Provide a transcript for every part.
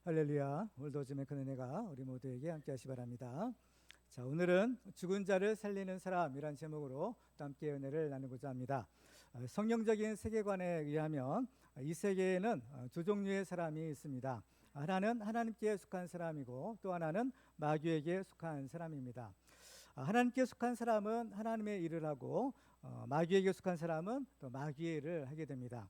할렐루야. 오늘도 주님의 큰 은혜가 우리 모두에게 함께 하시 바랍니다. 자, 오늘은 죽은 자를 살리는 사람이란 제목으로 또 함께 은혜를 나누고자 합니다. 성경적인 세계관에 의하면 이 세계에는 두 종류의 사람이 있습니다. 하나는 하나님께 속한 사람이고 또 하나는 마귀에게 속한 사람입니다. 하나님께 속한 사람은 하나님의 일을 하고 마귀에게 속한 사람은 또 마귀의 일을 하게 됩니다.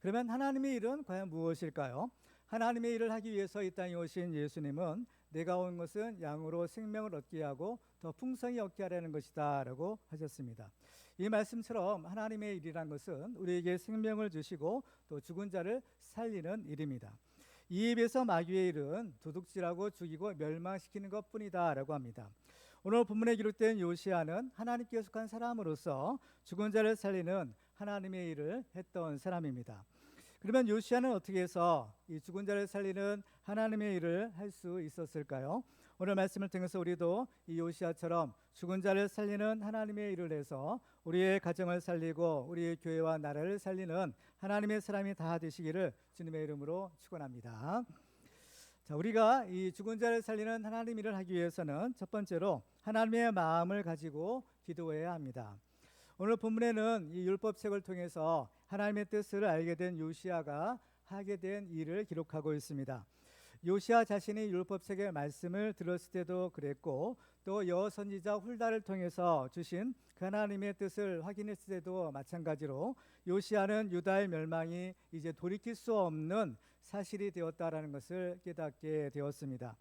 그러면 하나님의 일은 과연 무엇일까요? 하나님의 일을 하기 위해서 이 땅에 오신 예수님은 내가 온 것은 양으로 생명을 얻게 하고 더 풍성히 얻게 하려는 것이다 라고 하셨습니다. 이 말씀처럼 하나님의 일이란 것은 우리에게 생명을 주시고 또 죽은 자를 살리는 일입니다. 이에 비해서 마귀의 일은 도둑질하고 죽이고 멸망시키는 것뿐이다 라고 합니다. 오늘 본문에 기록된 요시야는 하나님께 속한 사람으로서 죽은 자를 살리는 하나님의 일을 했던 사람입니다. 그러면 요시야는 어떻게 해서 이 죽은 자를 살리는 하나님의 일을 할 수 있었을까요? 오늘 말씀을 통해서 우리도 이 요시야처럼 죽은 자를 살리는 하나님의 일을 해서 우리의 가정을 살리고 우리의 교회와 나라를 살리는 하나님의 사람이 다 되시기를 주님의 이름으로 축원합니다. 자, 우리가 이 죽은 자를 살리는 하나님 일을 하기 위해서는 첫 번째로 하나님의 마음을 가지고 기도해야 합니다. 오늘 본문에는 이 율법책을 통해서 하나님의 뜻을 알게 된 요시야가 하게 된 일을 기록하고 있습니다. 요시야 자신이 율법책의 말씀을 들었을 때도 그랬고 또 여선지자 훌다를 통해서 주신 그 하나님의 뜻을 확인했을 때도 마찬가지로 요시야는 유다의 멸망이 이제 돌이킬 수 없는 사실이 되었다라는 것을 깨닫게 되었습니다.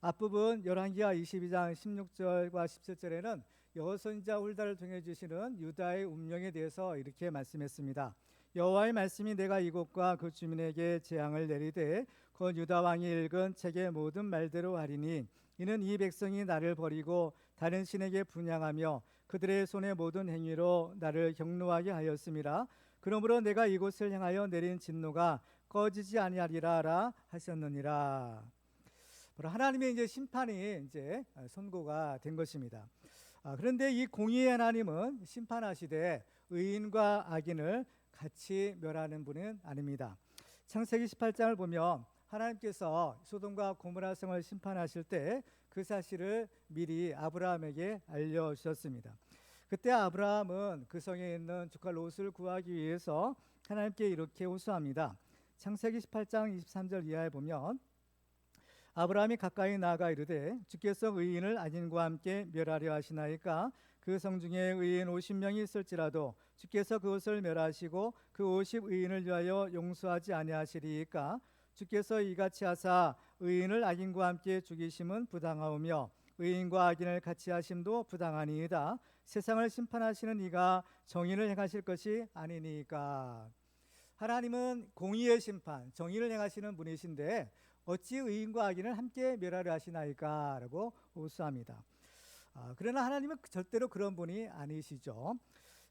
앞부분 열왕기하 22장 16절과 17절에는 여선지자 훌다를 통해 주시는 유다의 운명에 대해서 이렇게 말씀했습니다. 여호와의 말씀이 내가 이곳과 그 주민에게 재앙을 내리되 곧 유다 왕이 읽은 책의 모든 말대로 하리니 이는 이 백성이 나를 버리고 다른 신에게 분향하며 그들의 손의 모든 행위로 나를 경노하게 하였음이라. 그러므로 내가 이곳을 향하여 내린 진노가 꺼지지 아니하리라 하셨느니라. 하나님의 이제 심판이 이제 선고가 된 것입니다. 그런데 이 공의의 하나님은 심판하시되 의인과 악인을 같이 멸하는 분은 아닙니다. 창세기 18장을 보면 하나님께서 소돔과 고모라 성을 심판하실 때 그 사실을 미리 아브라함에게 알려주셨습니다. 그때 아브라함은 그 성에 있는 조카 롯을 구하기 위해서 하나님께 이렇게 호소합니다. 창세기 18장 23절 이하에 보면 아브라함이 가까이 나아가 이르되 주께서 의인을 악인과 함께 멸하려 하시나이까 그 성 중에 의인 50명이 있을지라도 주께서 그것을 멸하시고 그 50의인을 위하여 용서하지 아니하시리이까 주께서 이같이 하사 의인을 악인과 함께 죽이심은 부당하오며 의인과 악인을 같이 하심도 부당하니이다. 세상을 심판하시는 이가 정의를 행하실 것이 아니니까. 하나님은 공의의 심판, 정의를 행하시는 분이신데 어찌 의인과 악인을 함께 멸하려 하시나이까 라고 호소합니다. 그러나 하나님은 절대로 그런 분이 아니시죠.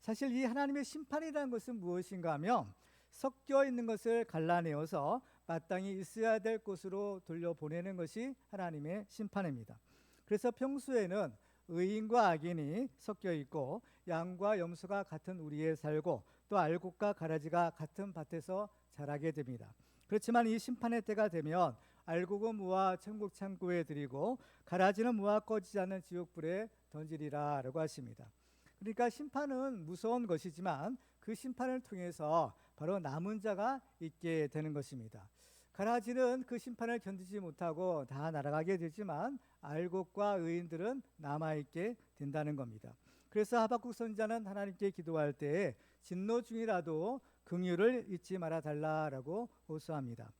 사실 이 하나님의 심판이라는 것은 무엇인가 하면 섞여 있는 것을 갈라내어서 마땅히 있어야 될 곳으로 돌려보내는 것이 하나님의 심판입니다. 그래서 평소에는 의인과 악인이 섞여 있고 양과 염소가 같은 우리에 살고 또 알곡과 가라지가 같은 밭에서 자라게 됩니다. 그렇지만 이 심판의 때가 되면 알곡은 무화 천국 창고에 드리고 가라지는 무화 꺼지지 않는 지옥불에 던지리라 라고 하십니다. 그러니까 심판은 무서운 것이지만 그 심판을 통해서 바로 남은 자가 있게 되는 것입니다. 가라지는 그 심판을 견디지 못하고 다 날아가게 되지만 알곡과 의인들은 남아있게 된다는 겁니다. 그래서 하박국 선지자는 하나님께 기도할 때 진노 중이라도 긍휼을 잊지 말아 달라라고 호소합니다.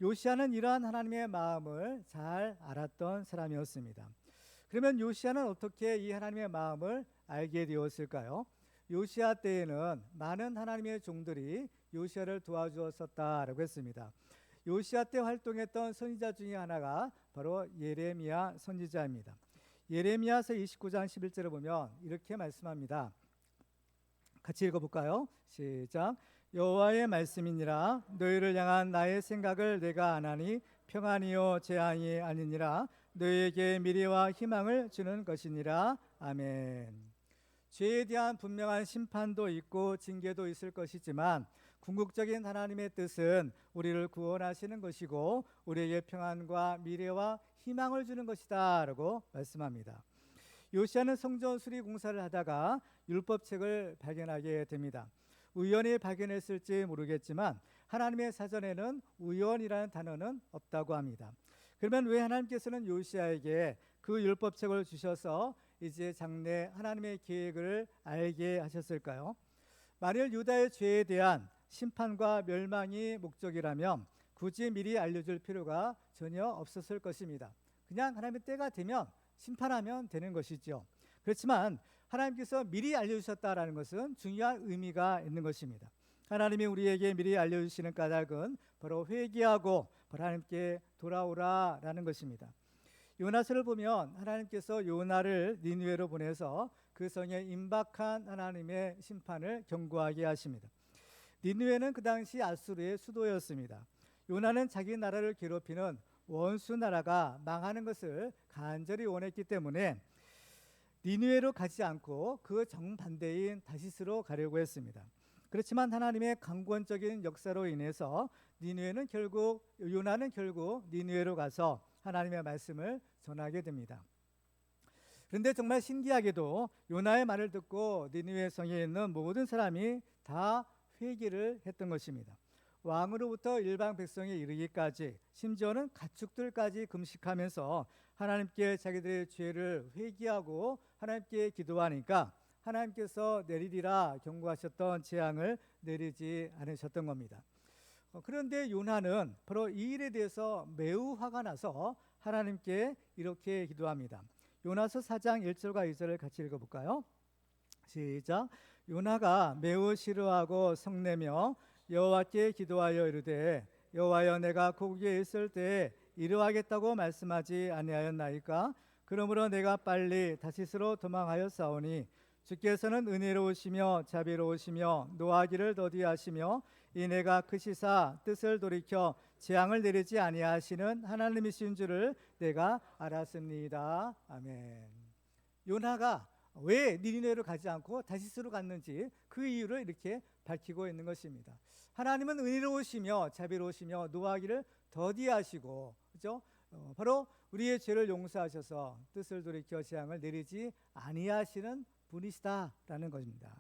요시야는 이러한 하나님의 마음을 잘 알았던 사람이었습니다. 그러면 요시야는 어떻게 이 하나님의 마음을 알게 되었을까요? 요시야 때에는 많은 하나님의 종들이 요시야를 도와주었었다라고 했습니다. 요시야 때 활동했던 선지자 중에 하나가 바로 예레미야 선지자입니다. 예레미야서 29장 11절을 보면 이렇게 말씀합니다. 같이 읽어볼까요? 시작. 여호와의 말씀이니라. 너희를 향한 나의 생각을 내가 아나니 평안이요 재앙이 아니니라. 너희에게 미래와 희망을 주는 것이니라. 아멘. 죄에 대한 분명한 심판도 있고 징계도 있을 것이지만 궁극적인 하나님의 뜻은 우리를 구원하시는 것이고 우리에게 평안과 미래와 희망을 주는 것이다 라고 말씀합니다. 요시야는 성전 수리 공사를 하다가 율법책을 발견하게 됩니다. 우연히 발견했을지 모르겠지만 하나님의 사전에는 우연이라는 단어는 없다고 합니다. 그러면 왜 하나님께서는 요시야에게 그 율법책을 주셔서 이제 장래 하나님의 계획을 알게 하셨을까요? 만일 유다의 죄에 대한 심판과 멸망이 목적이라면 굳이 미리 알려줄 필요가 전혀 없었을 것입니다. 그냥 하나님의 때가 되면 심판하면 되는 것이죠. 그렇지만 하나님께서 미리 알려주셨다라는 것은 중요한 의미가 있는 것입니다. 하나님이 우리에게 미리 알려주시는 까닭은 바로 회개하고 바로 하나님께 돌아오라라는 것입니다. 요나서를 보면 하나님께서 요나를 니느웨로 보내서 그 성에 임박한 하나님의 심판을 경고하게 하십니다. 니느웨는 그 당시 아수르의 수도였습니다. 요나는 자기 나라를 괴롭히는 원수 나라가 망하는 것을 간절히 원했기 때문에 니느웨로 가지 않고 그 정반대인 다시스로 가려고 했습니다. 그렇지만 하나님의 강권적인 역사로 인해서 요나는 결국 니느웨로 가서 하나님의 말씀을 전하게 됩니다. 그런데 정말 신기하게도 요나의 말을 듣고 니느웨 성에 있는 모든 사람이 다 회개를 했던 것입니다. 왕으로부터 일반 백성에 이르기까지 심지어는 가축들까지 금식하면서 하나님께 자기들의 죄를 회개하고 하나님께 기도하니까 하나님께서 내리리라 경고하셨던 재앙을 내리지 않으셨던 겁니다. 그런데 요나는 바로 이 일에 대해서 매우 화가 나서 하나님께 이렇게 기도합니다. 요나서 4장 1절과 2절을 같이 읽어볼까요? 시작. 요나가 매우 싫어하고 성내며 여호와께 기도하여 이르되 여호와여 내가 고국에 있을 때에 이러하겠다고 말씀하지 아니하였나이까? 그러므로 내가 빨리 다시스로 도망하였사오니 주께서는 은혜로우시며 자비로우시며 노하기를 더디하시며 이내가 크시사 뜻을 돌이켜 재앙을 내리지 아니하시는 하나님이신 줄을 내가 알았습니다. 아멘. 요나가 왜 니느웨로 가지 않고 다시스로 갔는지 그 이유를 이렇게 밝히고 있는 것입니다. 하나님은 은혜로우시며 자비로우시며 노하기를 더디하시고, 그죠? 바로 우리의 죄를 용서하셔서 뜻을 돌이켜 재앙을 내리지 아니하시는 분이시다라는 것입니다.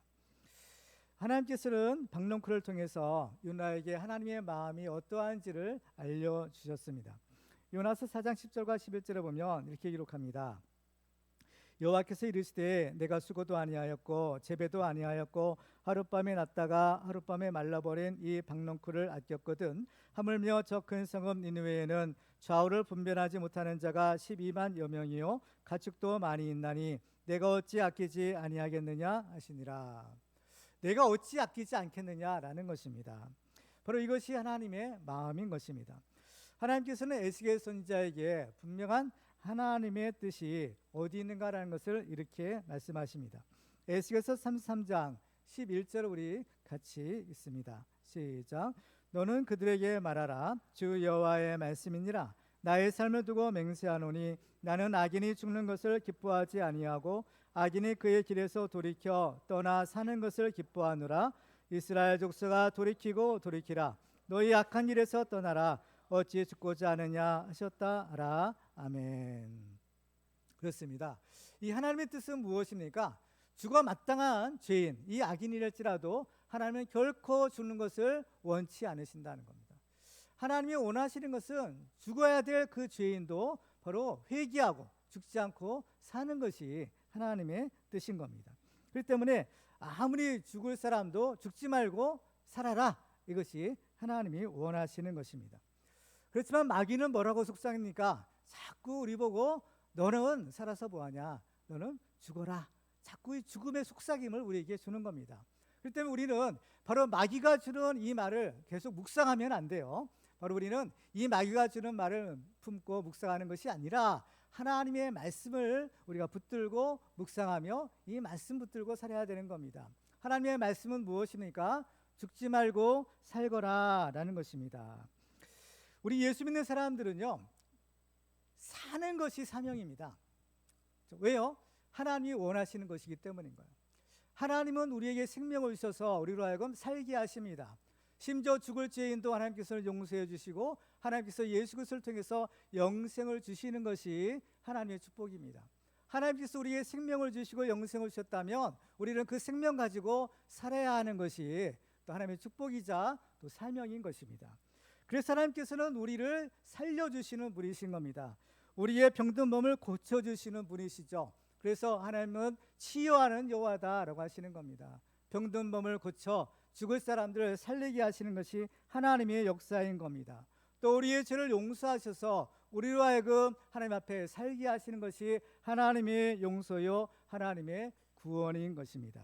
하나님께서는 박농쿨을 통해서 요나에게 하나님의 마음이 어떠한지를 알려주셨습니다. 요나서 4장 10절과 11절에 보면 이렇게 기록합니다. 여호와께서 이르시되 내가 수고도 아니하였고 재배도 아니하였고 하룻밤에 났다가 하룻밤에 말라버린 이 박농쿨을 아꼈거든. 하물며 저 큰 성읍 니느웨에는 좌우를 분별하지 못하는 자가 12만여 명이요 가축도 많이 있나니 내가 어찌 아끼지 아니하겠느냐 하시니라. 내가 어찌 아끼지 않겠느냐라는 것입니다. 바로 이것이 하나님의 마음인 것입니다. 하나님께서는 에스겔 선지자에게 분명한 하나님의 뜻이 어디 있는가라는 것을 이렇게 말씀하십니다. 에스겔서 33장 11절 우리 같이 읽습니다. 시작. 너는 그들에게 말하라. 주 여호와의 말씀이니라. 나의 삶을 두고 맹세하노니 나는 악인이 죽는 것을 기뻐하지 아니하고 악인이 그의 길에서 돌이켜 떠나 사는 것을 기뻐하노라. 이스라엘 족속아 돌이키고 돌이키라. 너희 악한 길에서 떠나라. 어찌 죽고자 하느냐 하셨다라. 아멘. 그렇습니다. 이 하나님의 뜻은 무엇입니까? 죽어 마땅한 죄인, 이 악인이랄지라도 하나님은 결코 죽는 것을 원치 않으신다는 겁니다. 하나님이 원하시는 것은 죽어야 될 그 죄인도 바로 회개하고 죽지 않고 사는 것이 하나님의 뜻인 겁니다. 그렇기 때문에 아무리 죽을 사람도 죽지 말고 살아라, 이것이 하나님이 원하시는 것입니다. 그렇지만 마귀는 뭐라고 속삭입니까? 자꾸 우리 보고 너는 살아서 뭐하냐, 너는 죽어라, 자꾸 이 죽음의 속삭임을 우리에게 주는 겁니다. 그렇기 때문에 우리는 바로 마귀가 주는 이 말을 계속 묵상하면 안 돼요. 바로 우리는 이 마귀가 주는 말을 품고 묵상하는 것이 아니라 하나님의 말씀을 우리가 붙들고 묵상하며 이 말씀 붙들고 살아야 되는 겁니다. 하나님의 말씀은 무엇입니까? 죽지 말고 살거라 라는 것입니다. 우리 예수 믿는 사람들은요, 사는 것이 사명입니다. 왜요? 하나님이 원하시는 것이기 때문인 거예요. 하나님은 우리에게 생명을 주셔서 우리로 하여금 살게 하십니다. 심지어 죽을 죄인도 하나님께서 용서해 주시고 하나님께서 예수 그리스도를 통해서 영생을 주시는 것이 하나님의 축복입니다. 하나님께서 우리에게 생명을 주시고 영생을 주셨다면 우리는 그 생명 가지고 살아야 하는 것이 또 하나님의 축복이자 또 사명인 것입니다. 그래서 하나님께서는 우리를 살려주시는 분이신 겁니다. 우리의 병든 몸을 고쳐주시는 분이시죠. 그래서 하나님은 치유하는 여호와다라고 하시는 겁니다. 병든 몸을 고쳐 죽을 사람들을 살리게 하시는 것이 하나님의 역사인 겁니다. 또 우리의 죄를 용서하셔서 우리로 하여금 하나님 앞에 살게 하시는 것이 하나님의 용서요 하나님의 구원인 것입니다.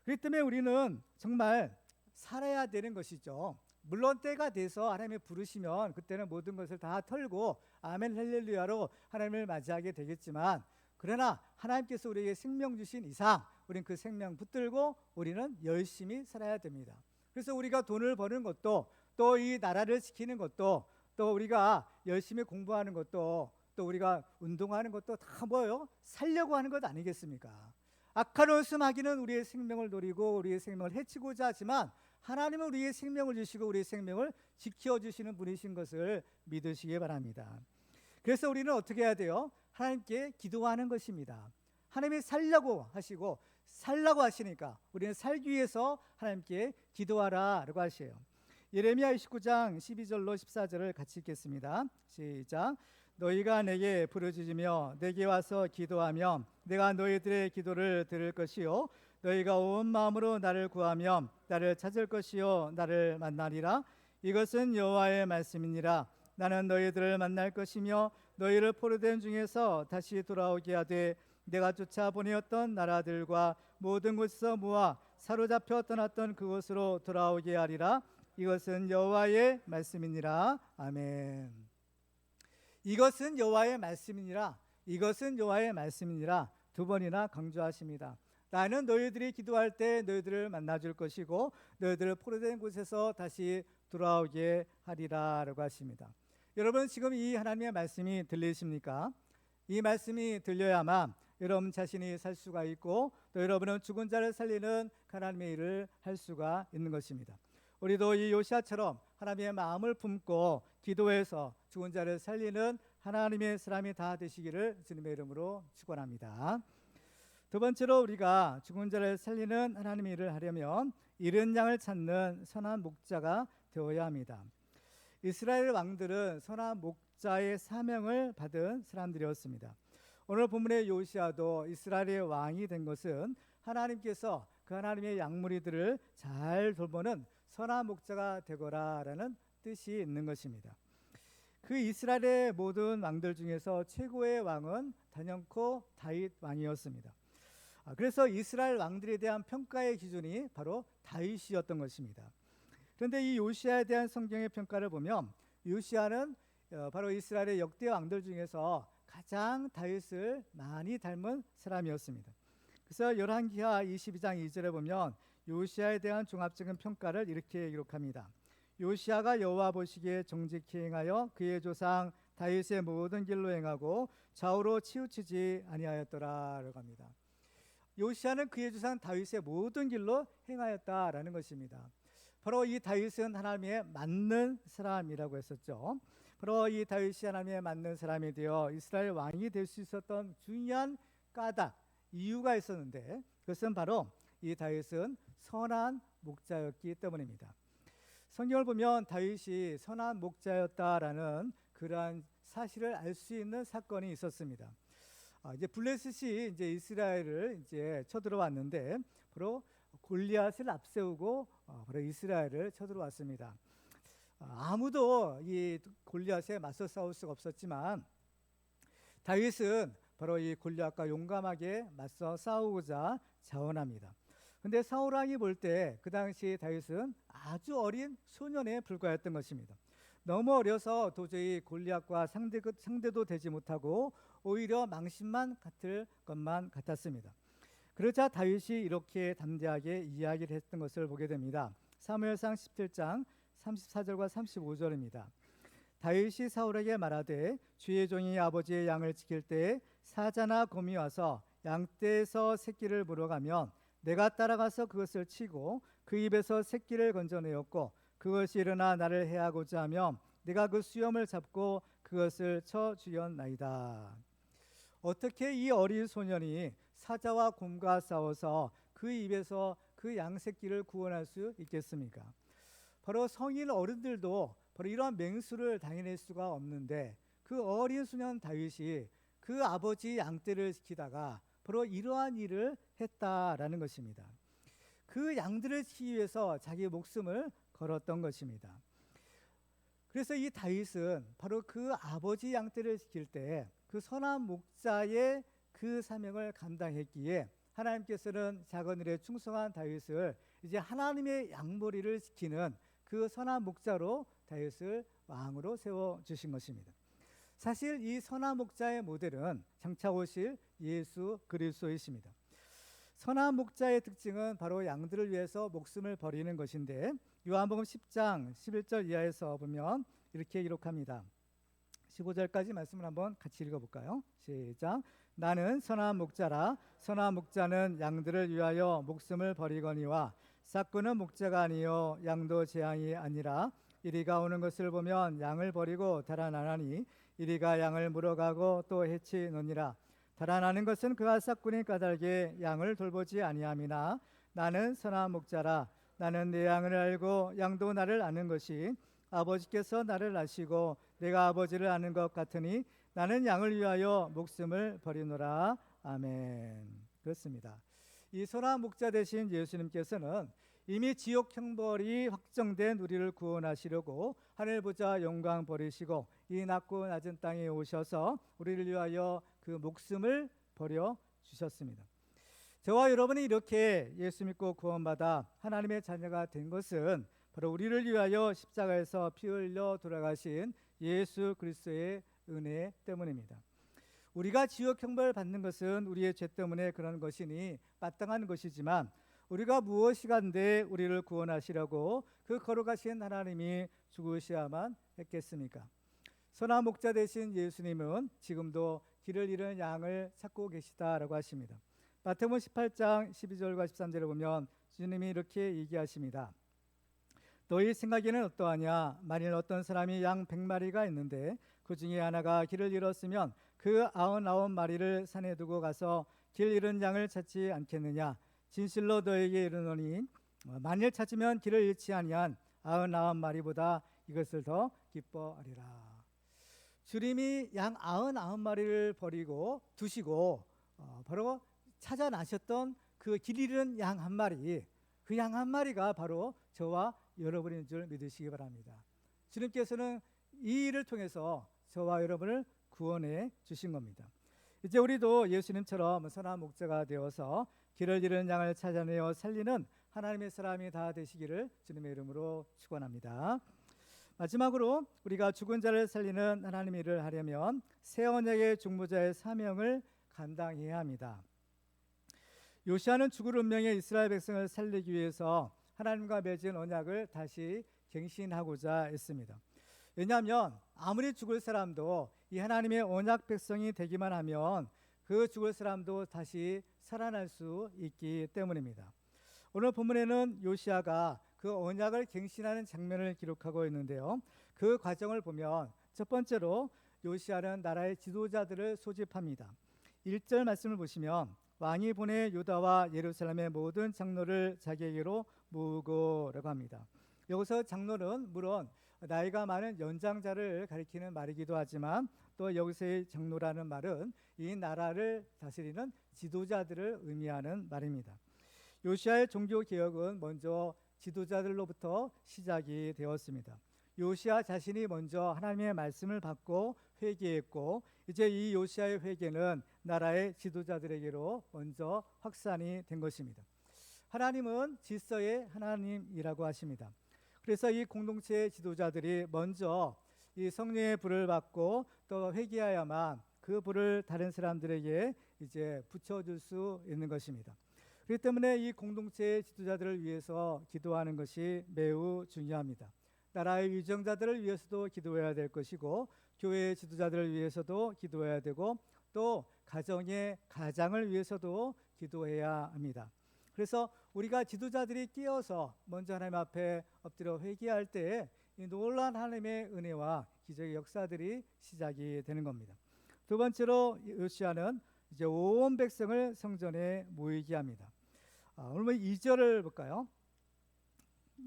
그렇기 때문에 우리는 정말 살아야 되는 것이죠. 물론 때가 돼서 하나님이 부르시면 그때는 모든 것을 다 털고 아멘 할렐루야로 하나님을 맞이하게 되겠지만, 그러나 하나님께서 우리에게 생명 주신 이상 우리는 그 생명 붙들고 우리는 열심히 살아야 됩니다. 그래서 우리가 돈을 버는 것도, 또 이 나라를 지키는 것도, 또 우리가 열심히 공부하는 것도, 또 우리가 운동하는 것도 다 뭐예요? 살려고 하는 것 아니겠습니까? 악한 원수마귀는 우리의 생명을 노리고 우리의 생명을 해치고자 하지만 하나님은 우리의 생명을 주시고 우리의 생명을 지켜주시는 분이신 것을 믿으시기 바랍니다. 그래서 우리는 어떻게 해야 돼요? 하나님께 기도하는 것입니다. 하나님이 살려고 하시고 살라고 하시니까 우리는 살기 위해서 하나님께 기도하라라고 하셔요. 예레미야 29장 12절로 14절을 같이 읽겠습니다. 시작. 너희가 내게 부르짖으며 내게 와서 기도하면 내가 너희들의 기도를 들을 것이요 너희가 온 마음으로 나를 구하면 나를 찾을 것이요 나를 만나리라. 이것은 여호와의 말씀이니라. 나는 너희들을 만날 것이며 너희를 포로된 중에서 다시 돌아오게 하되 내가 쫓아 보내었던 나라들과 모든 곳에서 모아 사로잡혀 떠났던 그곳으로 돌아오게 하리라. 이것은 여호와의 말씀이니라. 아멘. 이것은 여호와의 말씀이니라. 이것은 여호와의 말씀이니라. 두 번이나 강조하십니다. 나는 너희들이 기도할 때 너희들을 만나줄 것이고 너희들을 포로된 곳에서 다시 돌아오게 하리라라고 하십니다. 여러분, 지금 이 하나님의 말씀이 들리십니까? 이 말씀이 들려야만 여러분 자신이 살 수가 있고 또 여러분은 죽은 자를 살리는 하나님의 일을 할 수가 있는 것입니다. 우리도 이 요시야처럼 하나님의 마음을 품고 기도해서 죽은 자를 살리는 하나님의 사람이 다 되시기를 주님의 이름으로 축원합니다. 두 번째로 우리가 죽은 자를 살리는 하나님의 일을 하려면 잃은 양을 찾는 선한 목자가 되어야 합니다. 이스라엘 왕들은 선한 목자의 사명을 받은 사람들이었습니다. 오늘 본문의 요시야도 이스라엘의 왕이 된 것은 하나님께서 그 하나님의 양무리들을 잘 돌보는 선한 목자가 되거라라는 뜻이 있는 것입니다. 그 이스라엘의 모든 왕들 중에서 최고의 왕은 단연코 다윗 왕이었습니다. 그래서 이스라엘 왕들에 대한 평가의 기준이 바로 다윗이었던 것입니다. 그런데 이 요시야에 대한 성경의 평가를 보면 요시야는 바로 이스라엘의 역대 왕들 중에서 가장 다윗을 많이 닮은 사람이었습니다. 그래서 열왕기하 22장 2절에 보면 요시야에 대한 종합적인 평가를 이렇게 기록합니다. 요시야가 여호와 보시기에 정직히 행하여 그의 조상 다윗의 모든 길로 행하고 좌우로 치우치지 아니하였더라라고 합니다. 요시야는 그의 조상 다윗의 모든 길로 행하였다라는 것입니다. 바로 이 다윗은 하나님의 맞는 사람이라고 했었죠. 바로 이 다윗이 하나님의 맞는 사람이 되어 이스라엘 왕이 될 수 있었던 중요한 까닭, 이유가 있었는데 그것은 바로 이 다윗은 선한 목자였기 때문입니다. 성경을 보면 다윗이 선한 목자였다라는 그러한 사실을 알 수 있는 사건이 있었습니다. 이제 블레셋이 이제 이스라엘을 이제 쳐들어왔는데 바로 골리앗을 앞세우고 바로 이스라엘을 쳐들어왔습니다. 아무도 이 골리앗에 맞서 싸울 수가 없었지만 다윗은 바로 이 골리앗과 용감하게 맞서 싸우고자 자원합니다. 근데 사울 왕이 볼 때 그 당시 다윗은 아주 어린 소년에 불과했던 것입니다. 너무 어려서 도저히 골리앗과 상대도 되지 못하고 오히려 망신만 같을 것만 같았습니다. 그러자 다윗이 이렇게 담대하게 이야기를 했던 것을 보게 됩니다. 사무엘상 17장 34절과 35절입니다. 다윗이 사울에게 말하되 주의 종이 아버지의 양을 지킬 때에 사자나 곰이 와서 양떼에서 새끼를 물어가면 내가 따라가서 그것을 치고 그 입에서 새끼를 건져내었고 그것이 일어나 나를 해하고자 하며 내가 그 수염을 잡고 그것을 쳐 죽였나이다. 어떻게 이 어린 소년이 사자와 곰과 싸워서 그 입에서 그 양새끼를 구원할 수 있겠습니까? 바로 성인 어른들도 바로 이러한 맹수를 당해낼 수가 없는데 그 어린 소년 다윗이 그 아버지 양떼를 지키다가 바로 이러한 일을 했다라는 것입니다. 그 양들을 지키기 위해서 자기 목숨을 걸었던 것입니다. 그래서 이 다윗은 바로 그 아버지 양떼를 지킬 때 그 선한 목자의 그 사명을 감당했기에 하나님께서는 작은 일에 충성한 다윗을 이제 하나님의 양머리를 지키는 그 선한 목자로 다윗을 왕으로 세워주신 것입니다. 사실 이 선한 목자의 모델은 장차 오실 예수 그리스도이십니다. 선한 목자의 특징은 바로 양들을 위해서 목숨을 버리는 것인데 요한복음 10장 11절 이하에서 보면 이렇게 기록합니다. 15절까지 말씀을 한번 같이 읽어볼까요? 시작. 나는 선한 목자라. 선한 목자는 양들을 위하여 목숨을 버리거니와 삭구는 목자가 아니요 양도 재앙이 아니라 이리가 오는 것을 보면 양을 버리고 달아나나니 이리가 양을 물어가고 또 해치느니라. 달아나는 것은 그가 삭군이 까닭에 양을 돌보지 아니함이나 나는 선한 목자라. 나는 내 양을 알고 양도 나를 아는 것이 아버지께서 나를 아시고 내가 아버지를 아는 것 같으니 나는 양을 위하여 목숨을 버리노라. 아멘. 그렇습니다. 이 선한 목자 되신 예수님께서는 이미 지옥 형벌이 확정된 우리를 구원하시려고 하늘 보좌 영광 버리시고 이 낮고 낮은 땅에 오셔서 우리를 위하여 그 목숨을 버려 주셨습니다. 저와 여러분이 이렇게 예수 믿고 구원받아 하나님의 자녀가 된 것은 바로 우리를 위하여 십자가에서 피 흘려 돌아가신 예수 그리스도의 은혜 때문입니다. 우리가 지옥 형벌을 받는 것은 우리의 죄 때문에 그런 것이니 마땅한 것이지만 우리가 무엇이간데 우리를 구원하시려고 그 거룩하신 하나님이 죽으셔야만 했겠습니까? 선한 목자 되신 예수님은 지금도 길을 잃은 양을 찾고 계시다라고 하십니다. 마태복음 18장 12절과 13절을 보면 주님이 이렇게 얘기하십니다. 너희 생각에는 어떠하냐? 만일 어떤 사람이 양 100마리가 있는데 그 중에 하나가 길을 잃었으면 그 99마리를 산에 두고 가서 길 잃은 양을 찾지 않겠느냐? 진실로 너에게 이르노니 만일 찾으면 길을 잃지 아니한 99마리보다 이것을 더 기뻐하리라. 주님이 양 99마리를 버리고 두시고 바로 찾아나셨던 그 길 잃은 양 한 마리, 그 양 한 마리가 바로 저와 여러분인 줄 믿으시기 바랍니다. 주님께서는 이 일을 통해서 저와 여러분을 구원해 주신 겁니다. 이제 우리도 예수님처럼 선한 목자가 되어서 길을 잃은 양을 찾아내어 살리는 하나님의 사람이 다 되시기를 주님의 이름으로 축원합니다. 마지막으로 우리가 죽은 자를 살리는 하나님의 일을 하려면 새 언약의 중보자의 사명을 감당해야 합니다. 요시아는 죽을 운명의 이스라엘 백성을 살리기 위해서 하나님과 맺은 언약을 다시 갱신하고자 했습니다. 왜냐하면 아무리 죽을 사람도 이 하나님의 언약 백성이 되기만 하면 그 죽을 사람도 다시 살아날 수 있기 때문입니다. 오늘 본문에는 요시아가 그 언약을 갱신하는 장면을 기록하고 있는데요. 그 과정을 보면 첫 번째로 요시아는 나라의 지도자들을 소집합니다. 1절 말씀을 보시면 왕이 보내 유다와 예루살렘의 모든 장로를 자기에게로 모으고라고 합니다. 여기서 장로는 물론 나이가 많은 연장자를 가리키는 말이기도 하지만 또 여기서의 장로라는 말은 이 나라를 다스리는 지도자들을 의미하는 말입니다. 요시아의 종교 개혁은 먼저 지도자들로부터 시작이 되었습니다. 요시아 자신이 먼저 하나님의 말씀을 받고 회개했고 이제 이 요시아의 회개는 나라의 지도자들에게로 먼저 확산이 된 것입니다. 하나님은 질서의 하나님이라고 하십니다. 그래서 이 공동체의 지도자들이 먼저 이 성령의 불을 받고 또 회개해야만 그 불을 다른 사람들에게 이제 붙여줄 수 있는 것입니다. 그렇기 때문에 이 공동체의 지도자들을 위해서 기도하는 것이 매우 중요합니다. 나라의 위정자들을 위해서도 기도해야 될 것이고 교회의 지도자들을 위해서도 기도해야 되고 또 가정의 가장을 위해서도 기도해야 합니다. 그래서 우리가 지도자들이 끼어서 먼저 하나님 앞에 엎드려 회개할 때 이 놀라운 하나님의 은혜와 기적의 역사들이 시작이 되는 겁니다. 두 번째로 요시아는 이제 온 백성을 성전에 모이게 합니다. 오늘 2절을 볼까요?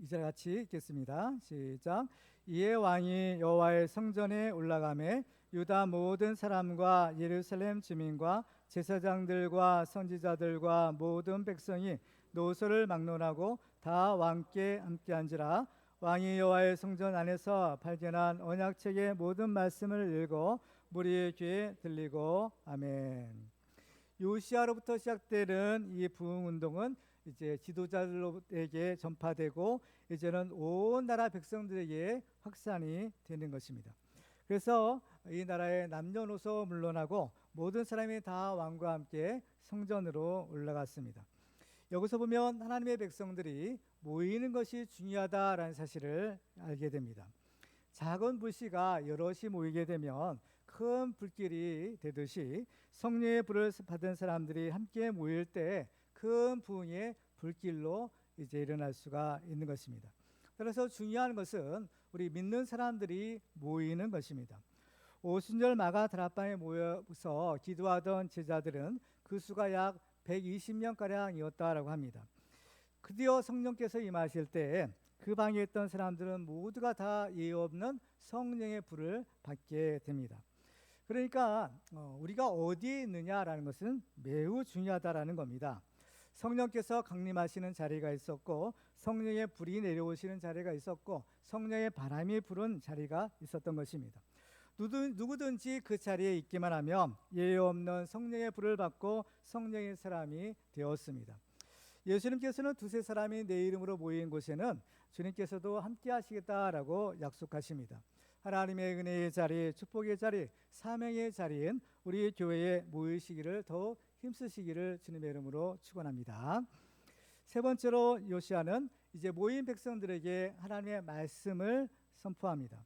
2절 같이 읽겠습니다. 시작. 이에 왕이 여호와의 성전에 올라가매 유다 모든 사람과 예루살렘 주민과 제사장들과 선지자들과 모든 백성이 노소를 막론하고 다 왕께 함께 앉으라. 왕이 여호와의 성전 안에서 발견한 언약책의 모든 말씀을 읽어 무리의 귀에 들리고. 아멘. 요시아로부터 시작되는 이 부흥 운동은 이제 지도자들에게 전파되고 이제는 온 나라 백성들에게 확산이 되는 것입니다. 그래서 이 나라의 남녀노소 물론하고 모든 사람이 다 왕과 함께 성전으로 올라갔습니다. 여기서 보면 하나님의 백성들이 모이는 것이 중요하다라는 사실을 알게 됩니다. 작은 불씨가 여럿이 모이게 되면 큰 불길이 되듯이 성령의 불을 받은 사람들이 함께 모일 때 큰 부흥의 불길로 이제 일어날 수가 있는 것입니다. 따라서 중요한 것은 우리 믿는 사람들이 모이는 것입니다. 오순절 마가 다락방에 모여서 기도하던 제자들은 그 수가 약 120명가량이었다라고 합니다. 드디어 성령께서 임하실 때 그 방에 있던 사람들은 모두가 다 예의 없는 성령의 불을 받게 됩니다. 그러니까 우리가 어디에 있느냐라는 것은 매우 중요하다라는 겁니다. 성령께서 강림하시는 자리가 있었고 성령의 불이 내려오시는 자리가 있었고 성령의 바람이 부는 자리가 있었던 것입니다. 누구든지 그 자리에 있기만 하면 예의 없는 성령의 불을 받고 성령의 사람이 되었습니다. 예수님께서는 두세 사람이 내 이름으로 모인 곳에는 주님께서도 함께 하시겠다라고 약속하십니다. 하나님의 은혜의 자리, 축복의 자리, 사명의 자리인 우리 교회에 모이시기를 더욱 힘쓰시기를 주님의 이름으로 축원합니다. 세 번째로 요시아는 이제 모인 백성들에게 하나님의 말씀을 선포합니다.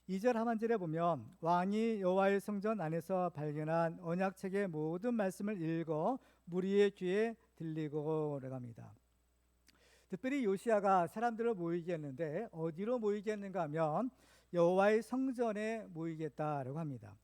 2절 하반절에 보면 왕이 여호와의 성전 안에서 발견한 언약책의 모든 말씀을 읽어 무리의 귀에 들리고 나갑니다. 특별히 요시아가 사람들을 모이게 했는데 어디로 모이게 했는가 하면 여호와의 성전에 모이겠다라고 합니다.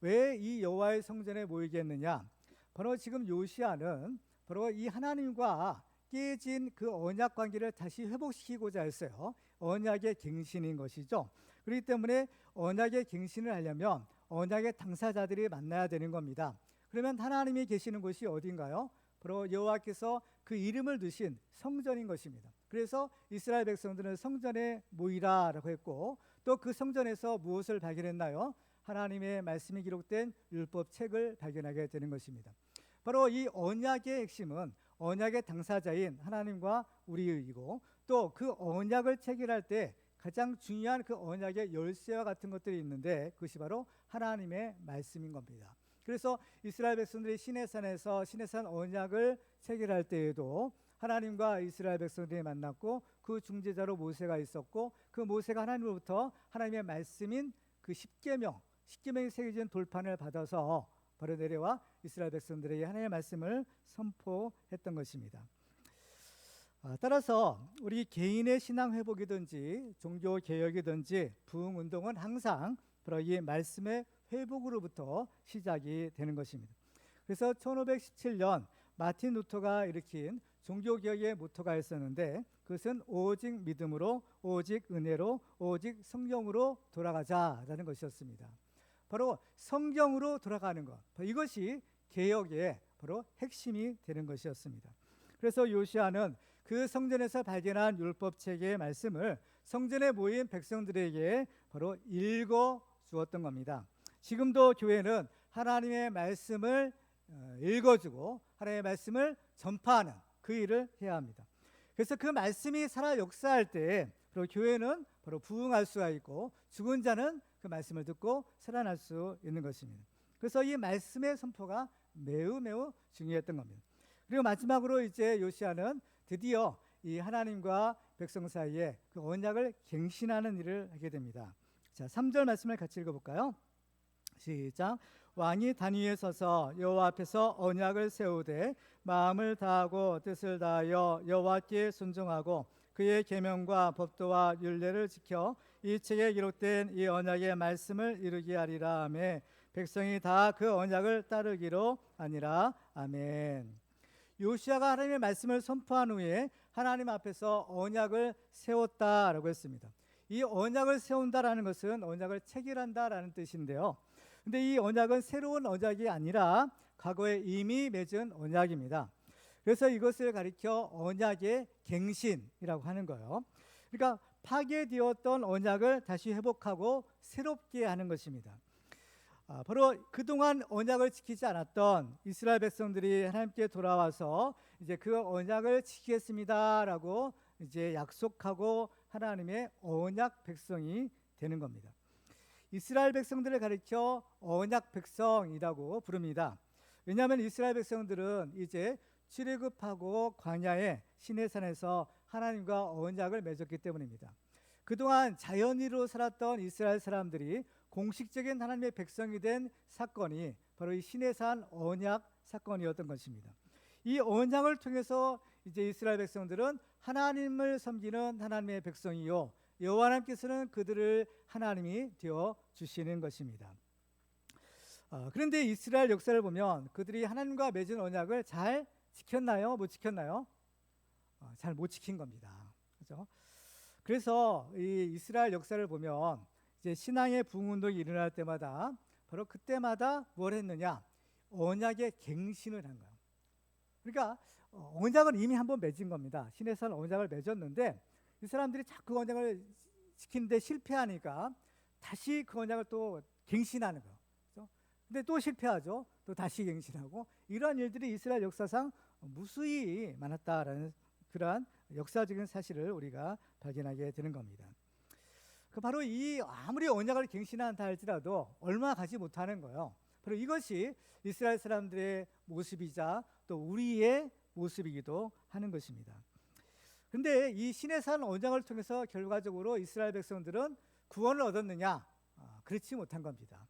왜 이 여호와의 성전에 모이게 했느냐? 바로 지금 요시아는 바로 이 하나님과 깨진 그 언약 관계를 다시 회복시키고자 했어요. 언약의 갱신인 것이죠. 그렇기 때문에 언약의 갱신을 하려면 언약의 당사자들이 만나야 되는 겁니다. 그러면 하나님이 계시는 곳이 어딘가요? 바로 여호와께서 그 이름을 두신 성전인 것입니다. 그래서 이스라엘 백성들은 성전에 모이라라고 했고 또 그 성전에서 무엇을 발견했나요? 하나님의 말씀이 기록된 율법책을 발견하게 되는 것입니다. 바로 이 언약의 핵심은 언약의 당사자인 하나님과 우리이고 또 그 언약을 체결할 때 가장 중요한 그 언약의 열쇠와 같은 것들이 있는데 그것이 바로 하나님의 말씀인 겁니다. 그래서 이스라엘 백성들이 시내산에서 시내산 언약을 체결할 때에도 하나님과 이스라엘 백성들이 만났고 그 중재자로 모세가 있었고 그 모세가 하나님으로부터 하나님의 말씀인 그 십계명이 새겨진 돌판을 받아서 바로 내려와 이스라엘 백성들에게 하나님의 말씀을 선포했던 것입니다. 따라서 우리 개인의 신앙 회복이든지 종교 개혁이든지 부흥 운동은 항상 바로 이 말씀의 회복으로부터 시작이 되는 것입니다. 그래서 1517년 마틴 루터가 일으킨 종교개혁의 모토가 있었는데 그것은 오직 믿음으로 오직 은혜로 오직 성경으로 돌아가자라는 것이었습니다. 바로 성경으로 돌아가는 것, 이것이 개혁의 바로 핵심이 되는 것이었습니다. 그래서 요시아는 그 성전에서 발견한 율법책의 말씀을 성전에 모인 백성들에게 바로 읽어 주었던 겁니다. 지금도 교회는 하나님의 말씀을 읽어주고 하나님의 말씀을 전파하는 그 일을 해야 합니다. 그래서 그 말씀이 살아 역사할 때 바로 교회는 바로 부흥할 수가 있고 죽은 자는 그 말씀을 듣고 살아날 수 있는 것입니다. 그래서 이 말씀의 선포가 매우 중요했던 겁니다. 그리고 마지막으로 이제 요시아는 드디어 이 하나님과 백성 사이에 그 언약을 갱신하는 일을 하게 됩니다. 자, 3절 말씀을 같이 읽어볼까요? 시작. 왕이 단 위에 서서 여호와 앞에서 언약을 세우되 마음을 다하고 뜻을 다하여 여호와께 순종하고 그의 계명과 법도와 율례를 지켜 이 책에 기록된 이 언약의 말씀을 이루게 하리라 하매 백성이 다 그 언약을 따르기로 하니라. 아멘. 요시아가 하나님의 말씀을 선포한 후에 하나님 앞에서 언약을 세웠다라고 했습니다. 이 언약을 세운다라는 것은 언약을 체결한다라는 뜻인데요. 근데 이 언약은 새로운 언약이 아니라 과거에 이미 맺은 언약입니다. 그래서 이것을 가리켜 언약의 갱신이라고 하는 거예요. 그러니까 파괴되었던 언약을 다시 회복하고 새롭게 하는 것입니다. 바로 그동안 언약을 지키지 않았던 이스라엘 백성들이 하나님께 돌아와서 이제 그 언약을 지키겠습니다라고 이제 약속하고 하나님의 언약 백성이 되는 겁니다. 이스라엘 백성들을 가리켜 언약 백성이라고 부릅니다. 왜냐하면 이스라엘 백성들은 이제 출애굽하고 광야의 시내산에서 하나님과 언약을 맺었기 때문입니다. 그동안 자연인으로 살았던 이스라엘 사람들이 공식적인 하나님의 백성이 된 사건이 바로 이 시내산 언약 사건이었던 것입니다. 이 언약을 통해서 이제 이스라엘 백성들은 하나님을 섬기는 하나님의 백성이요 여호와 하나님께서는 그들을 하나님이 되어 주시는 것입니다. 그런데 이스라엘 역사를 보면 그들이 하나님과 맺은 언약을 잘 지켰나요? 못 지켰나요? 잘 못 지킨 겁니다. 그렇죠? 그래서 이 이스라엘 역사를 보면 이제 신앙의 부흥운동이 일어날 때마다 바로 그때마다 뭘 했느냐? 언약의 갱신을 한 거예요. 그러니까 언약은 이미 한번 맺은 겁니다. 시내산 언약을 맺었는데 이 사람들이 자꾸 언약을 지키는데 실패하니까 다시 그 언약을 또 갱신하는 거예요. 그렇죠? 근데 또 실패하죠. 또 다시 갱신하고 이러한 일들이 이스라엘 역사상 무수히 많았다라는 그러한 역사적인 사실을 우리가 발견하게 되는 겁니다. 바로 이 아무리 언약을 갱신한다 할지라도 얼마 가지 못하는 거예요. 바로 이것이 이스라엘 사람들의 모습이자 또 우리의 모습이기도 하는 것입니다. 그런데 이 시내산 언약을 통해서 결과적으로 이스라엘 백성들은 구원을 얻었느냐? 그렇지 못한 겁니다.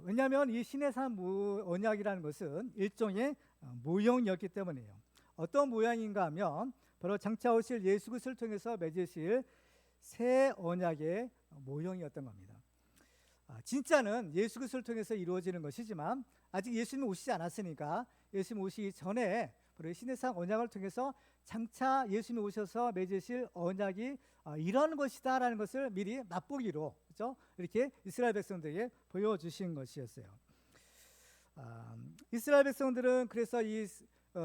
왜냐하면 이 시내산 언약이라는 것은 일종의 모형이었기 때문이에요. 어떤 모양인가 하면 바로 장차 오실 예수 그리스도를 통해서 맺으실 새 언약의 모형이었던 겁니다. 진짜는 예수 그리스도를 통해서 이루어지는 것이지만 아직 예수님 오시지 않았으니까 예수님 오시기 전에 바로 시내산 언약을 통해서 장차 예수님이 오셔서 맺으실 언약이 이런 것이다라는 것을 미리 맛보기로 그렇죠? 이렇게 이스라엘 백성들에게 보여주신 것이었어요. 이스라엘 백성들은 그래서 이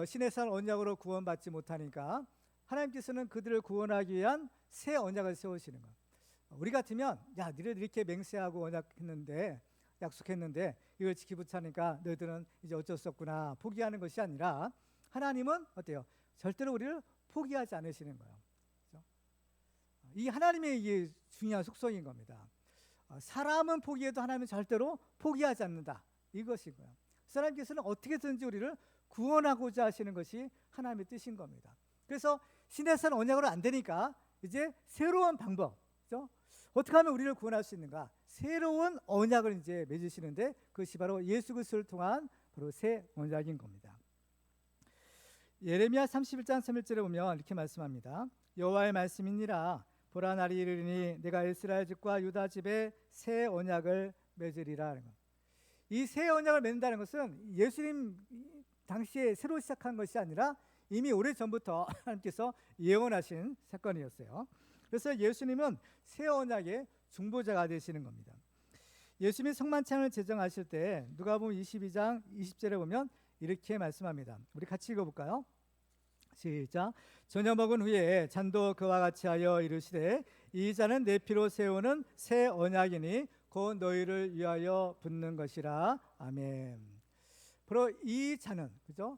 시내산 언약으로 구원받지 못하니까 하나님께서는 그들을 구원하기 위한 새 언약을 세우시는 거예요. 우리 같으면 야 너희들 이렇게 맹세하고 언약했는데 약속했는데 이걸 지키지 못하니까 너희들은 이제 어쩔 수 없구나 포기하는 것이 아니라 하나님은 어때요? 절대로 우리를 포기하지 않으시는 거예요. 그렇죠? 이 하나님의 이게 중요한 속성인 겁니다. 사람은 포기해도 하나님은 절대로 포기하지 않는다. 이것인 거예요. 하나님께서는 어떻게든지 우리를 구원하고자 하시는 것이 하나님의 뜻인 겁니다. 그래서 시내산 언약으로 안 되니까 이제 새로운 방법, 그렇죠? 어떻게 하면 우리를 구원할 수 있는가? 새로운 언약을 이제 맺으시는데 그것이 바로 예수 그리스도를 통한 바로 새 언약인 겁니다. 예레미야 31장 3절에 보면 이렇게 말씀합니다. 여호와의 말씀이니라 보라 날이 이르리니 내가 이스라엘 집과 유다 집에 새 언약을 맺으리라. 이 새 언약을 맺는다는 것은 예수님 당시에 새로 시작한 것이 아니라 이미 오래전부터 하나님께서 예언하신 사건이었어요. 그래서 예수님은 새 언약의 중보자가 되시는 겁니다. 예수님이 성만찬을 제정하실 때 누가복음 22장 20절에 보면 이렇게 말씀합니다. 우리 같이 읽어볼까요? 시작. 저녁 먹은 후에 잔도 그와 같이 하여 이르시되 이 잔은 내 피로 세우는 새 언약이니 곧 너희를 위하여 붓는 것이라. 아멘. 바로 이 잔은 그죠?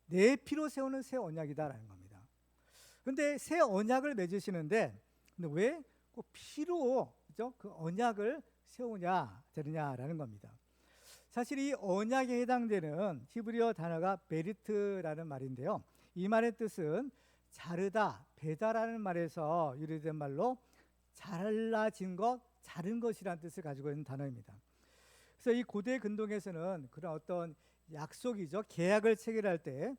내 피로 세우는 새 언약이다라는 겁니다. 그런데 새 언약을 맺으시는데 근데 왜 꼭 피로 그죠? 그 언약을 세우냐 되느냐라는 겁니다. 사실 이 언약에 해당되는 히브리어 단어가 베리트라는 말인데요. 이 말의 뜻은 자르다, 베다라는 말에서 유래된 말로 잘라진 것, 자른 것이라는 뜻을 가지고 있는 단어입니다. 그래서 이 고대 근동에서는 그런 어떤 약속이죠, 계약을 체결할 때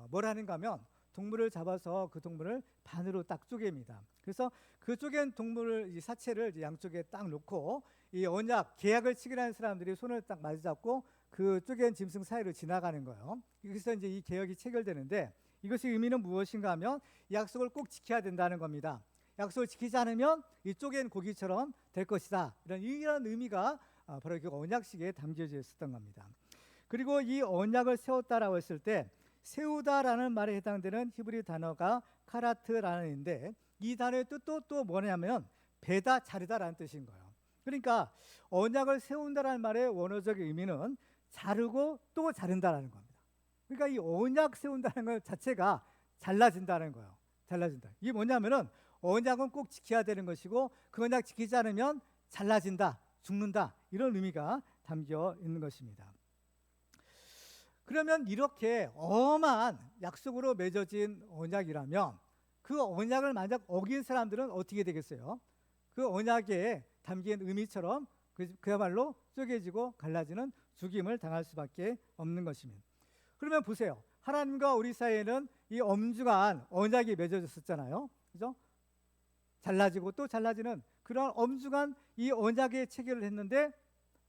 뭘 하는가 하면 동물을 잡아서 그 동물을 반으로 딱 쪼갭니다. 그래서 그 쪼갠 동물을, 이 사체를 이제 양쪽에 딱 놓고 이 언약 계약을 체결하는 사람들이 손을 딱 마주잡고 그 쪼갠 짐승 사이로 지나가는 거예요. 그래서 이제 이 계약이 체결되는데, 이것의 의미는 무엇인가 하면 약속을 꼭 지켜야 된다는 겁니다. 약속을 지키지 않으면 이 쪼갠 고기처럼 될 것이다, 이런 의미가 바로 그 언약식에 담겨져 있었던 겁니다. 그리고 이 언약을 세웠다라고 했을 때, 세우다라는 말에 해당되는 히브리 단어가 카라트라는 인데, 이 단어의 뜻도 또 뭐냐면 베다 자르다라는 뜻인 거예요. 그러니까 언약을 세운다라는 말의 원어적 의미는 자르고 또 자른다라는 겁니다. 그러니까 이 언약 세운다는 것 자체가 잘라진다는 거예요. 잘라진다. 이게 뭐냐면은 언약은 꼭 지켜야 되는 것이고, 그 언약 지키지 않으면 잘라진다, 죽는다, 이런 의미가 담겨 있는 것입니다. 그러면 이렇게 어마한 약속으로 맺어진 언약이라면 그 언약을 만약 어긴 사람들은 어떻게 되겠어요? 그 언약에 담긴 의미처럼 그야말로 쪼개지고 갈라지는 죽임을 당할 수밖에 없는 것입니다. 그러면 보세요. 하나님과 우리 사이에는 이 엄중한 언약이 맺어졌었잖아요. 그죠? 잘라지고 또 잘라지는 그런 엄중한 이 언약의 체결을 했는데,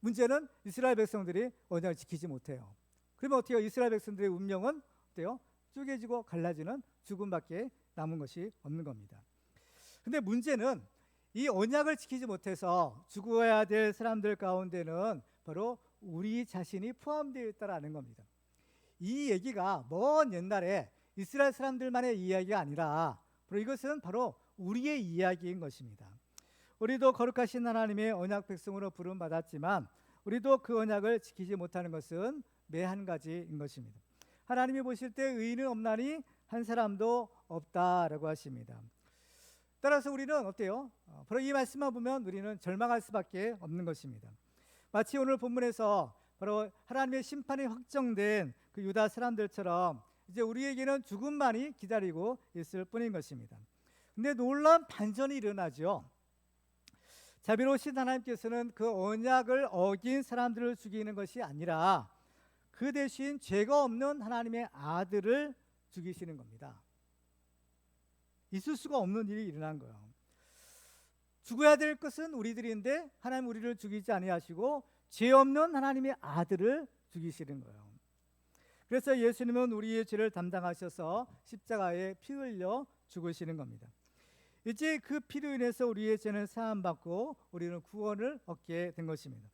문제는 이스라엘 백성들이 언약을 지키지 못해요. 그러면 어떻게 해요? 이스라엘 백성들의 운명은 어때요? 쪼개지고 갈라지는 죽음밖에 남은 것이 없는 겁니다. 근데 문제는 이 언약을 지키지 못해서 죽어야 될 사람들 가운데는 바로 우리 자신이 포함되어 있다라는 겁니다. 이 얘기가 먼 옛날에 이스라엘 사람들만의 이야기가 아니라 바로 이것은 바로 우리의 이야기인 것입니다. 우리도 거룩하신 하나님의 언약 백성으로 부름받았지만 우리도 그 언약을 지키지 못하는 것은 매한 가지인 것입니다. 하나님이 보실 때 의인은 없나니 한 사람도 없다라고 하십니다. 따라서 우리는 어때요? 바로 이 말씀만 보면 우리는 절망할 수밖에 없는 것입니다. 마치 오늘 본문에서 바로 하나님의 심판이 확정된 그 유다 사람들처럼 이제 우리에게는 죽음만이 기다리고 있을 뿐인 것입니다. 근데 놀라운 반전이 일어나죠. 자비로우신 하나님께서는 그 언약을 어긴 사람들을 죽이는 것이 아니라 그 대신 죄가 없는 하나님의 아들을 죽이시는 겁니다. 있을 수가 없는 일이 일어난 거예요. 죽어야 될 것은 우리들인데 하나님 우리를 죽이지 아니하시고 죄 없는 하나님의 아들을 죽이시는 거예요. 그래서 예수님은 우리의 죄를 담당하셔서 십자가에 피 흘려 죽으시는 겁니다. 이제 그 피로 인해서 우리의 죄는 사함받고 우리는 구원을 얻게 된 것입니다.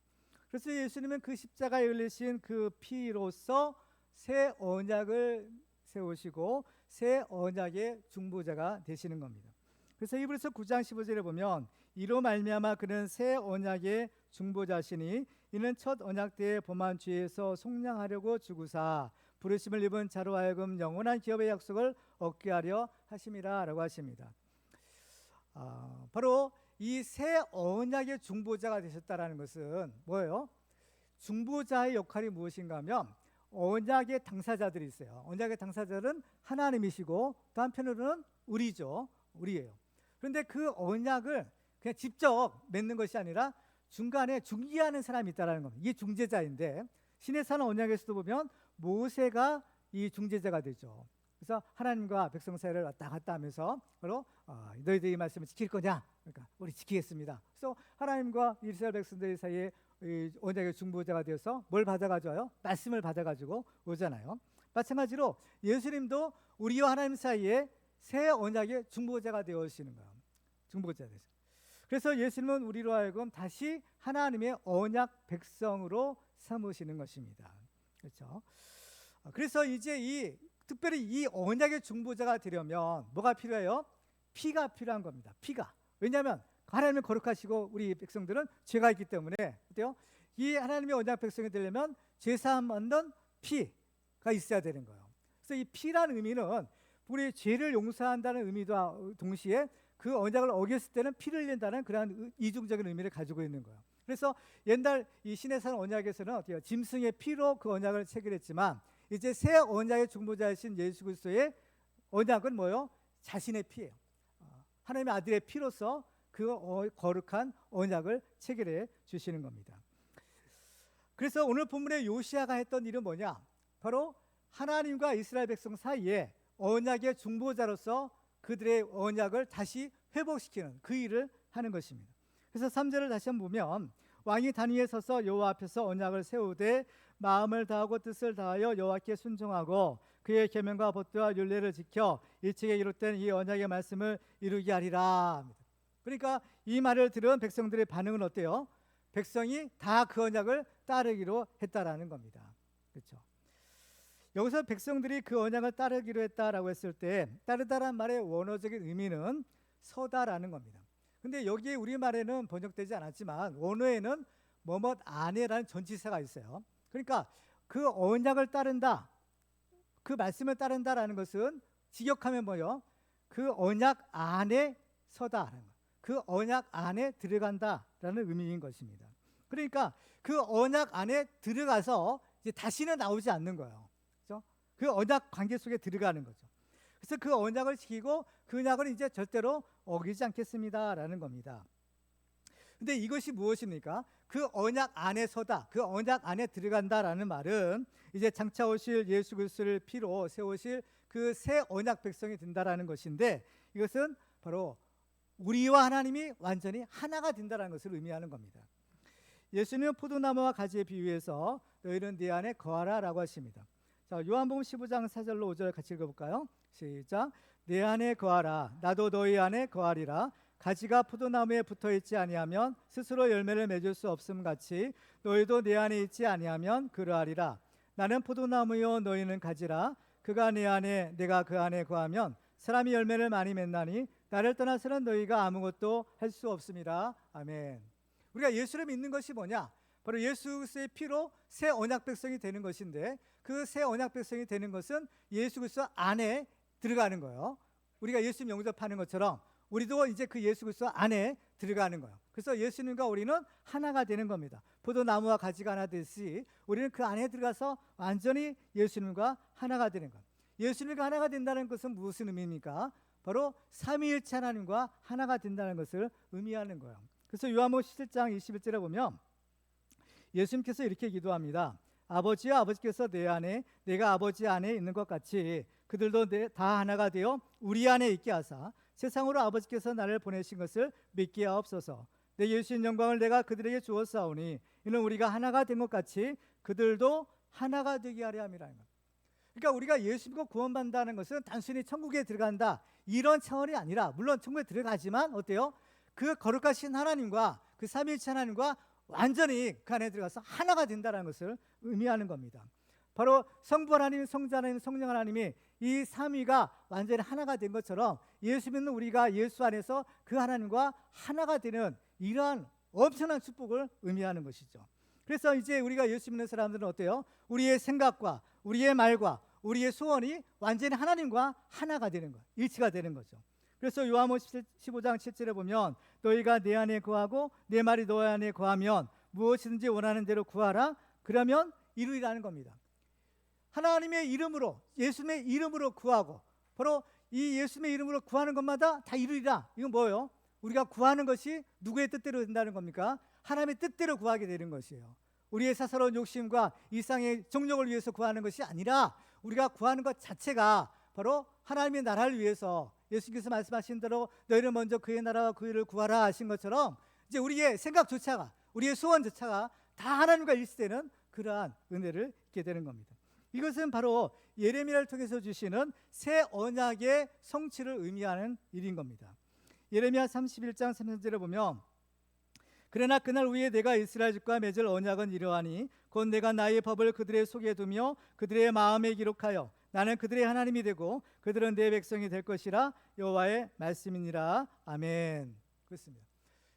그래서 예수님은 그 십자가에 흘리신 그 피로써 새 언약을 세우시고 새 언약의 중보자가 되시는 겁니다. 그래서 히브리서 9장 15절에 보면 이로 말미암아 그는 새 언약의 중보자시니 이는 첫 언약 때의 범한 죄에서 속량하려고 죽으사 부르심을 입은 자로 하여금 영원한 기업의 약속을 얻게 하려 하심이라 라고 하십니다. 바로 이 새 언약의 중보자가 되셨다라는 것은 뭐예요? 중보자의 역할이 무엇인가 하면 언약의 당사자들이 있어요. 언약의 당사자는 하나님이시고 또 한편으로는 우리예요. 그런데 그 언약을 그냥 직접 맺는 것이 아니라 중간에 중개하는 사람이 있다는 겁니다. 이게 중재자인데 신의 산 언약에서도 보면 모세가 이 중재자가 되죠. 그래서 하나님과 백성 사이를 왔다 갔다 하면서 바로 너희들이 이 말씀을 지킬 거냐? 그러니까 우리 지키겠습니다. 그래서 하나님과 이스라엘 백성들 사이에 언약의 중보자가 되어서 뭘 받아가져요? 말씀을 받아가지고 오잖아요. 마찬가지로 예수님도 우리와 하나님 사이에 새 언약의 중보자가 되어지는 거예요. 중보자가 되죠. 그래서 예수님은 우리로 하여금 다시 하나님의 언약 백성으로 삼으시는 것입니다. 그렇죠? 그래서 이제 특별히 이 언약의 중보자가 되려면 뭐가 필요해요? 피가 필요한 겁니다. 피가. 왜냐하면 하나님은 거룩하시고 우리 백성들은 죄가 있기 때문에 어때요? 이 하나님의 언약 백성이 되려면 죄사함 얻는 피가 있어야 되는 거예요. 그래서 이 피라는 의미는 우리 죄를 용서한다는 의미와 동시에 그 언약을 어겼을 때는 피를 흘린다는 그러한 이중적인 의미를 가지고 있는 거예요. 그래서 옛날 이 신의 산 언약에서는 어때요? 짐승의 피로 그 언약을 체결했지만 이제 새 언약의 중보자이신 예수 그리스도의 언약은 뭐예요? 자신의 피예요. 하나님의 아들의 피로서 그 거룩한 언약을 체결해 주시는 겁니다. 그래서 오늘 본문의 요시아가 했던 일은 뭐냐? 바로 하나님과 이스라엘 백성 사이에 언약의 중보자로서 그들의 언약을 다시 회복시키는 그 일을 하는 것입니다. 그래서 3절을 다시 한번 보면 왕이 단 위에 서서 여호와 앞에서 언약을 세우되 마음을 다하고 뜻을 다하여 여호와께 순종하고 그의 계명과 법도와 율례를 지켜 일찍에 이룰된 이 언약의 말씀을 이루게 하리라. 그러니까 이 말을 들은 백성들의 반응은 어때요? 백성이 다 그 언약을 따르기로 했다라는 겁니다. 그렇죠? 여기서 백성들이 그 언약을 따르기로 했다라고 했을 때 따르다란 말의 원어적인 의미는 서다라는 겁니다. 근데 여기에 우리말에는 번역되지 않았지만 원어에는 뭐뭇 안에라는 전치사가 있어요. 그러니까 그 언약을 따른다, 그 말씀을 따른다라는 것은 직역하면 뭐요? 그 언약 안에 서다라는 거, 그 언약 안에 들어간다라는 의미인 것입니다. 그러니까 그 언약 안에 들어가서 이제 다시는 나오지 않는 거예요. 그렇죠? 그 언약 관계 속에 들어가는 거죠. 그래서 그 언약을 지키고 그 언약을 이제 절대로 어기지 않겠습니다라는 겁니다. 근데 이것이 무엇입니까? 그 언약 안에 서다, 그 언약 안에 들어간다라는 말은 이제 장차 오실 예수 그리스도를 피로 세우실 그 새 언약 백성이 된다라는 것인데 이것은 바로 우리와 하나님이 완전히 하나가 된다라는 것을 의미하는 겁니다. 예수님은 포도나무와 가지에 비유해서 너희는 내 안에 거하라라고 하십니다. 자, 요한복음 15장 4절로 5절 같이 읽어볼까요? 시작. 내 안에 거하라 나도 너희 안에 거하리라. 가지가 포도나무에 붙어있지 아니하면 스스로 열매를 맺을 수 없음 같이 너희도 내 안에 있지 아니하면 그러하리라. 나는 포도나무요 너희는 가지라. 그가 내 안에 내가 그 안에 거하면 사람이 열매를 많이 맺나니 나를 떠나서는 너희가 아무것도 할 수 없습니다. 아멘. 우리가 예수를 믿는 것이 뭐냐? 바로 예수 그리스도의 피로 새 언약 백성이 되는 것인데 그 새 언약 백성이 되는 것은 예수 그리스도 안에 들어가는 거예요. 우리가 예수님 영접하는 것처럼 우리도 이제 그 예수 그리스도 안에 들어가는 거예요. 그래서 예수님과 우리는 하나가 되는 겁니다. 포도나무와 가지가 하나 되듯이 우리는 그 안에 들어가서 완전히 예수님과 하나가 되는 거예요. 예수님과 하나가 된다는 것은 무슨 의미입니까? 바로 삼위일체 하나님과 하나가 된다는 것을 의미하는 거예요. 그래서 요한복음 17장 21절에 보면 예수님께서 이렇게 기도합니다. 아버지여 아버지께서 내 안에 내가 아버지 안에 있는 것 같이 그들도 다 하나가 되어 우리 안에 있게 하사 세상으로 아버지께서 나를 보내신 것을 믿게 하옵소서. 내 예수인 영광을 내가 그들에게 주었사오니 이는 우리가 하나가 된 것 같이 그들도 하나가 되게 하려 함이라. 그러니까 우리가 예수 믿고 구원받는다는 것은 단순히 천국에 들어간다 이런 차원이 아니라 물론 천국에 들어가지만 어때요? 그 거룩하신 하나님과 그 삼위일체 하나님과 완전히 그 안에 들어가서 하나가 된다는 것을 의미하는 겁니다. 바로 성부 하나님, 성자 하나님, 성령 하나님이 이 삼위가 완전히 하나가 된 것처럼 예수 믿는 우리가 예수 안에서 그 하나님과 하나가 되는 이러한 엄청난 축복을 의미하는 것이죠. 그래서 이제 우리가 예수 믿는 사람들은 어때요? 우리의 생각과 우리의 말과 우리의 소원이 완전히 하나님과 하나가 되는 것, 일치가 되는 거죠. 그래서 요한복음 15장 7절에 보면 너희가 내 안에 거하고 내 말이 너희 안에 거하면 무엇이든지 원하는 대로 구하라 그러면 이루리라는 겁니다. 하나님의 이름으로 예수님의 이름으로 구하고 바로 이 예수님의 이름으로 구하는 것마다 다 이루리라. 이건 뭐예요? 우리가 구하는 것이 누구의 뜻대로 된다는 겁니까? 하나님의 뜻대로 구하게 되는 것이에요. 우리의 사사로운 욕심과 일상의 정욕을 위해서 구하는 것이 아니라 우리가 구하는 것 자체가 바로 하나님의 나라를 위해서 예수께서 말씀하신 대로 너희는 먼저 그의 나라와 그 일을 구하라 하신 것처럼 이제 우리의 생각조차가 우리의 소원조차가 다 하나님과 일치되는 그러한 은혜를 있게 되는 겁니다. 이것은 바로 예레미야를 통해서 주시는 새 언약의 성취를 의미하는 일인 겁니다. 예레미야 31장 3절에 보면 그러나 그날 후에 내가 이스라엘 집과 맺을 언약은 이러하니 곧 내가 나의 법을 그들의 속에 두며 그들의 마음에 기록하여 나는 그들의 하나님이 되고 그들은 내 백성이 될 것이라 여호와의 말씀이니라. 아멘. 그렇습니다.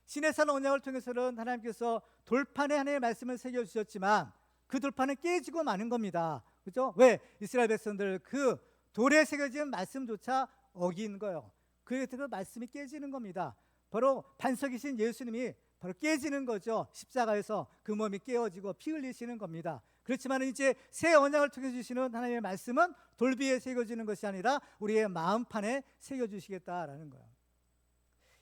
시내산 언약을 통해서는 하나님께서 돌판에 하나님의 말씀을 새겨주셨지만 그 돌판은 깨지고 마는 겁니다. 그렇죠? 왜? 이스라엘 백성들 그 돌에 새겨진 말씀조차 어긴 거예요. 그래서 그 말씀이 깨지는 겁니다. 바로 반석이신 예수님이 바로 깨지는 거죠. 십자가에서 그 몸이 깨어지고 피 흘리시는 겁니다. 그렇지만 이제 새 언약을 통해 주시는 하나님의 말씀은 돌비에 새겨지는 것이 아니라 우리의 마음판에 새겨주시겠다라는 거예요.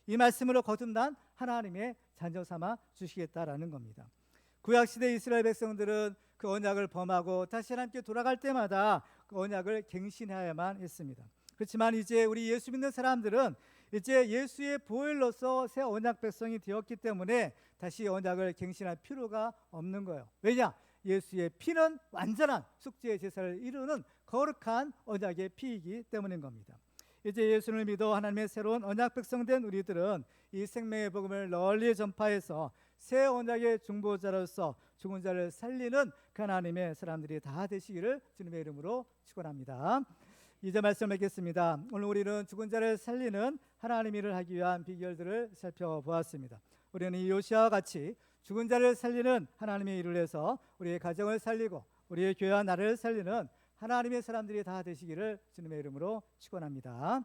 이 말씀으로 거듭난 하나님의 자녀 삼아 주시겠다라는 겁니다. 구약 시대 이스라엘 백성들은 그 언약을 범하고 다시 하나님께 돌아갈 때마다 그 언약을 갱신해야만 했습니다. 그렇지만 이제 우리 예수 믿는 사람들은 이제 예수의 보혈로서 새 언약 백성이 되었기 때문에 다시 언약을 갱신할 필요가 없는 거예요. 왜냐? 예수의 피는 완전한 속죄의 제사를 이루는 거룩한 언약의 피이기 때문인 겁니다. 이제 예수를 믿어 하나님의 새로운 언약 백성 된 우리들은 이 생명의 복음을 널리 전파해서 새 언약의 중보자로서 죽은 자를 살리는 그 하나님의 사람들이 다 되시기를 주님의 이름으로 축원합니다. 이제 말씀을 맺겠습니다. 오늘 우리는 죽은 자를 살리는 하나님의 일을 하기 위한 비결들을 살펴보았습니다. 우리는 이 요시아와 같이 죽은 자를 살리는 하나님의 일을 해서 우리의 가정을 살리고 우리의 교회와 나라를 살리는 하나님의 사람들이 다 되시기를 주님의 이름으로 축원합니다.